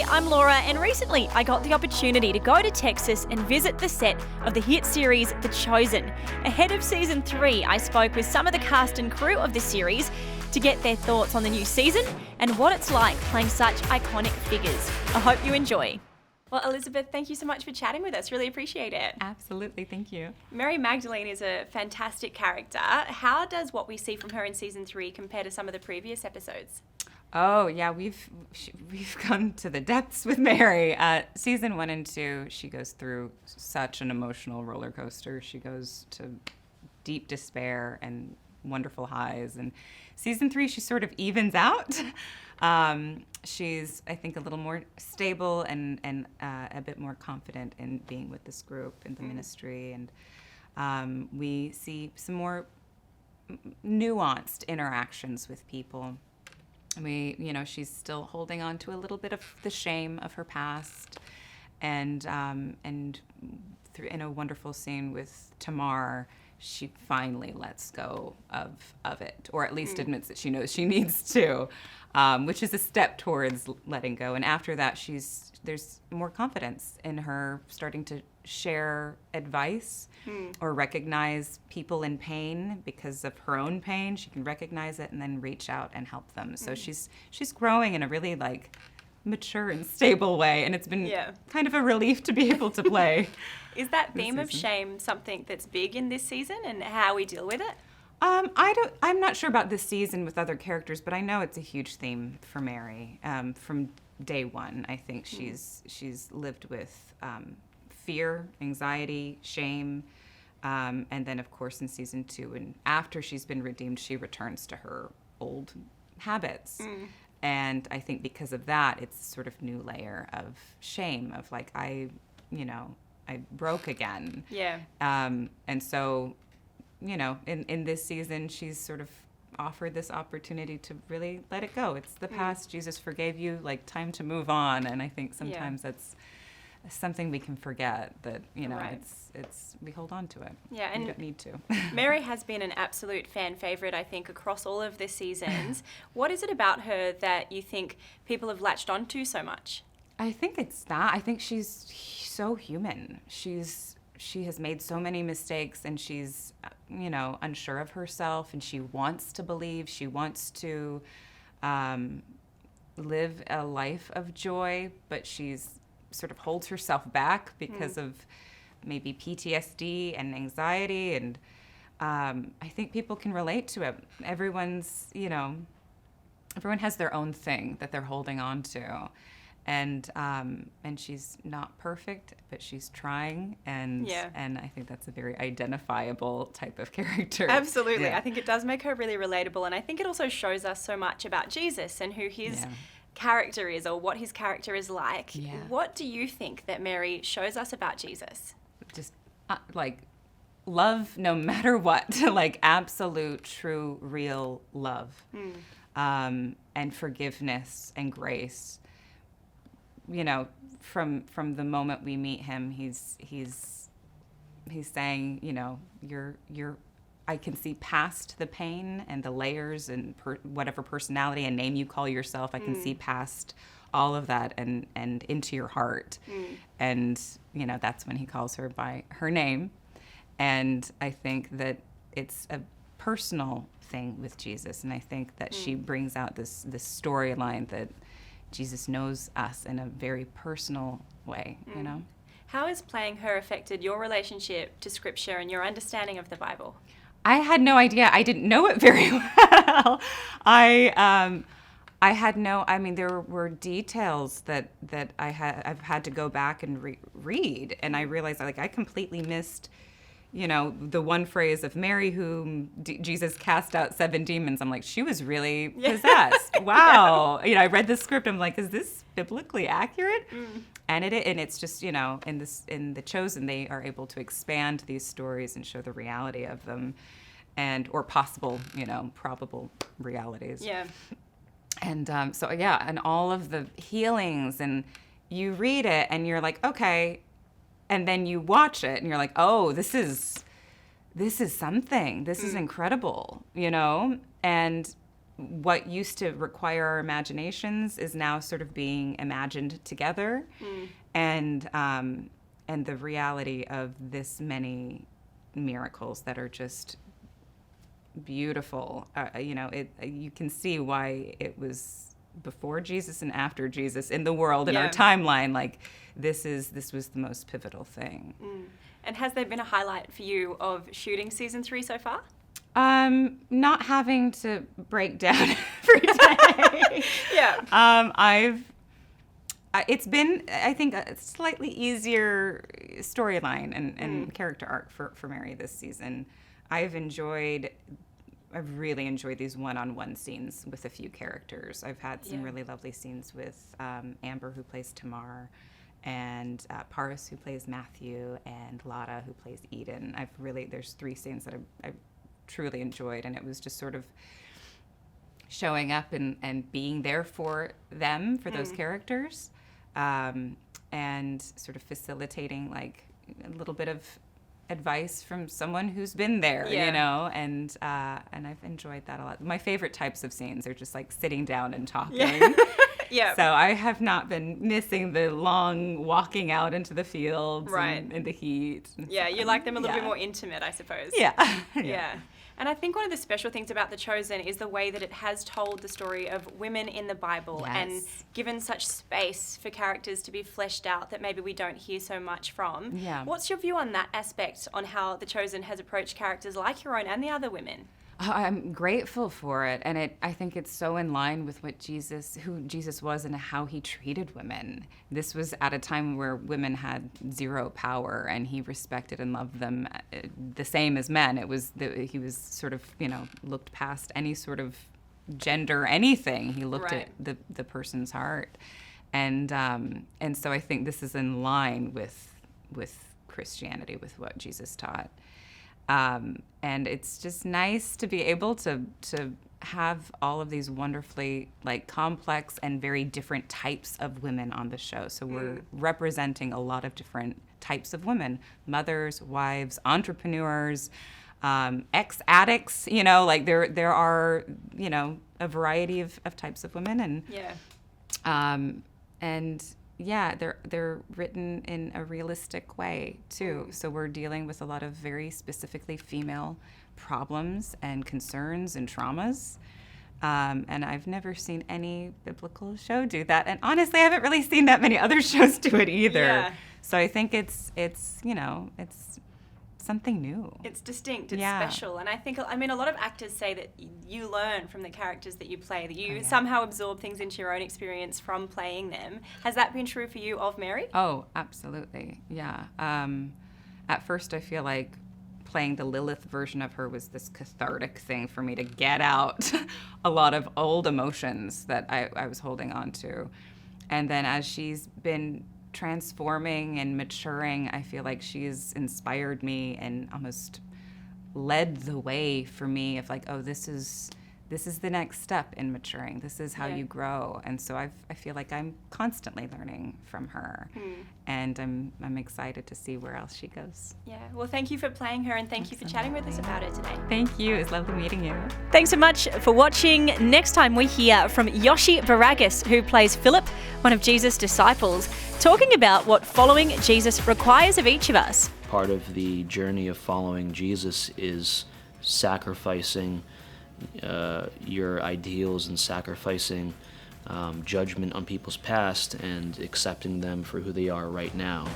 I'm Laura, and recently I got the opportunity to go to Texas and visit the set of the hit series The Chosen. Ahead of season 3, I spoke with some of the cast and crew of the series to get their thoughts on the new season and what it's like playing such iconic figures. I hope you enjoy. Well, Elizabeth, thank you so much for chatting with us. Really appreciate it. Absolutely, thank you. Mary Magdalene is a fantastic character. How does what we see from her in season 3 compare to some of the previous episodes? Oh yeah, we've gone to the depths with Mary. Season 1 and 2, she goes through such an emotional roller coaster. She goes to deep despair and wonderful highs. And season 3, she sort of evens out. She's, I think, a little more stable and a bit more confident in being with this group in the ministry. And we see some more nuanced interactions with people. She's still holding on to a little bit of the shame of her past, and in a wonderful scene with Tamar, she finally lets go of it, or at least admits that she knows she needs to, which is a step towards letting go. And after that, there's more confidence in her starting to share advice or recognize people in pain because of her own pain. She can recognize it and then reach out and help them. So she's growing in a really mature and stable way, and it's been kind of a relief to be able to play. Is that theme of shame something that's big in this season, and how we deal with it? I'm not sure about this season with other characters, but I know it's a huge theme for Mary. From day one, I think she's lived with fear, anxiety, shame, and then of course in season 2, and after she's been redeemed, she returns to her old habits. And I think because of that, it's a sort of new layer of shame of I broke again. Yeah. And so, in this season, she's sort of offered this opportunity to really let it go. It's the past. Jesus forgave you, time to move on. And I think sometimes that's something we can forget, that, Right. it's we hold on to it. Yeah, and you don't need to. Mary has been an absolute fan favorite, I think, across all of the seasons. What is it about her that you think people have latched onto so much? I think it's that. I think she's so human. She has made so many mistakes, and she's, unsure of herself, and she wants to believe. She wants to live a life of joy, but she's sort of holds herself back because of maybe PTSD and anxiety. And I think people can relate to it. Everyone has their own thing that they're holding on to. And she's not perfect, but she's trying, and I think that's a very identifiable type of character. Absolutely. Yeah. I think it does make her really relatable, and I think it also shows us so much about Jesus and who his character is, or what his character is like. Yeah. What do you think that Mary shows us about Jesus? Just love no matter what, absolute, true, real love, and forgiveness and grace. From the moment we meet him, he's saying, I can see past the pain and the layers and whatever personality and name you call yourself. I can see past all of that and into your heart. And, that's when he calls her by her name. And I think that it's a personal thing with Jesus. And I think that she brings out this storyline that Jesus knows us in a very personal way, How has playing her affected your relationship to Scripture and your understanding of the Bible? I had no idea. I didn't know it very well. There were details that I've had to go back and read, and I realized I completely missed, the one phrase of Mary whom Jesus cast out 7 demons. I'm she was really possessed. Wow. I read the script. I'm is this biblically accurate? And it's just, in The Chosen, they are able to expand these stories and show the reality of them, or possible, probable realities. Yeah. And and all of the healings, and you read it and you're okay. And then you watch it and you're oh, this is something. This is incredible, And what used to require our imaginations is now sort of being imagined together, and the reality of this many miracles that are just beautiful. You can see why it was before Jesus and after Jesus in the world, in our timeline. Like this was the most pivotal thing. And has there been a highlight for you of shooting season 3 so far? Not having to break down every day. It's been, I think, a slightly easier storyline and character arc for Mary this season. I've really enjoyed these one-on-one scenes with a few characters. I've had some really lovely scenes with Amber, who plays Tamar, and Paris, who plays Matthew, and Lada, who plays Eden. There's 3 scenes that I truly enjoyed, and it was just sort of showing up and being there for them, for those characters, and sort of facilitating like a little bit of advice from someone who's been there, and I've enjoyed that a lot. My favorite types of scenes are just like sitting down and talking. So I have not been missing the long walking out into the fields and in the heat. You like them a little bit more intimate, I suppose. Yeah. And I think one of the special things about The Chosen is the way that it has told the story of women in the Bible and given such space for characters to be fleshed out that maybe we don't hear so much from. What's your view on that aspect, on how The Chosen has approached characters like your own and the other women? I'm grateful for it, and I think it's so in line with who Jesus was and how he treated women. This was at a time where women had zero power, and he respected and loved them the same as men. He was sort of, looked past any sort of gender, anything. He looked at the person's heart, and so I think this is in line with Christianity, with what Jesus taught. And it's just nice to be able to have all of these wonderfully like complex and very different types of women on the show. So we're representing a lot of different types of women: mothers, wives, entrepreneurs, ex-addicts. Like there are a variety of types of women, they're written in a realistic way too. So we're dealing with a lot of very specifically female problems and concerns and traumas. And I've never seen any biblical show do that. And honestly, I haven't really seen that many other shows do it either. So I think it's something new. It's distinct, it's special. And a lot of actors say that you learn from the characters that you play, that you somehow absorb things into your own experience from playing them. Has that been true for you of Mary? Oh, absolutely. Yeah. At first, I feel like playing the Lilith version of her was this cathartic thing for me to get out a lot of old emotions that I was holding on to. And then as she's been transforming and maturing, I feel like she's inspired me and almost led the way for me of like, oh, this is the next step in maturing. This is how you grow. And so I feel like I'm constantly learning from her, and I'm excited to see where else she goes. Yeah. Well, thank you for playing her, and thank you for chatting with us about her today. Thank you. It was lovely meeting you. Thanks so much for watching. Next time we hear from Yoshi Baragis, who plays Philip, one of Jesus' disciples, talking about what following Jesus requires of each of us. Part of the journey of following Jesus is sacrificing your ideals and sacrificing judgment on people's past and accepting them for who they are right now.